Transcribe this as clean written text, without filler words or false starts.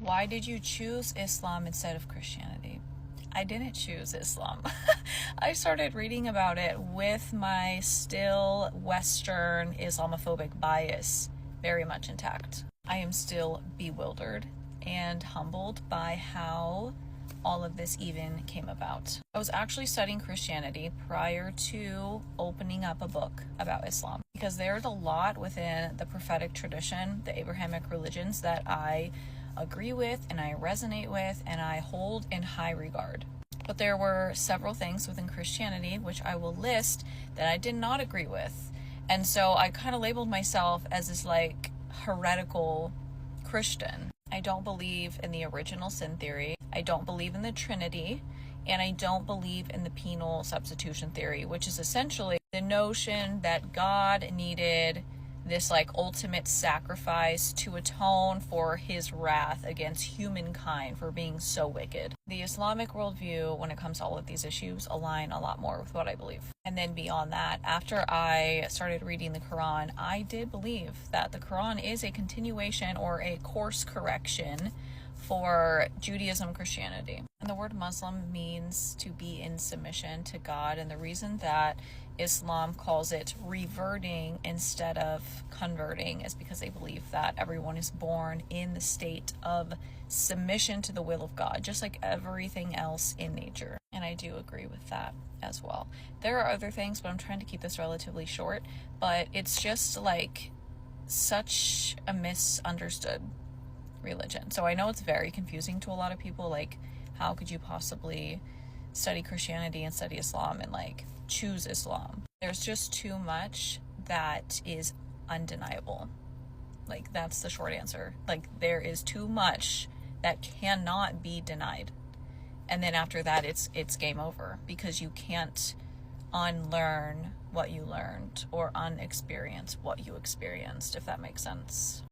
Why did you choose Islam instead of Christianity? I didn't choose Islam. I started reading about it with my still Western Islamophobic bias very much intact. I am still bewildered and humbled by how all of this even came about. I was actually studying Christianity prior to opening up a book about Islam, because there's a lot within the prophetic tradition, the Abrahamic religions, that I agree with and I resonate with and I hold in high regard. But there were several things within Christianity which I will list that I did not agree with. And so I kind of labeled myself as this like heretical Christian. I don't believe in the original sin theory. I don't believe in the Trinity. And I don't believe in the penal substitution theory, which is essentially the notion that God needed this like ultimate sacrifice to atone for his wrath against humankind for being so wicked. The Islamic worldview, when it comes to all of these issues, align a lot more with what I believe. And then beyond that, after I started reading the Quran, I did believe that the Quran is a continuation or a course correction for Judaism and Christianity. And the word Muslim means to be in submission to God, and the reason that Islam calls it reverting instead of converting is because they believe that everyone is born in the state of submission to the will of God, just like everything else in nature. And I do agree with that as well. There are other things, but I'm trying to keep this relatively short, but it's just like such a misunderstood religion. So I know it's very confusing to a lot of people, like how could you possibly study Christianity and study Islam and like choose Islam? There's just too much that is undeniable. Like that's the short answer. Like there is too much that cannot be denied. And then after that it's game over, because you can't unlearn what you learned or unexperience what you experienced, if that makes sense.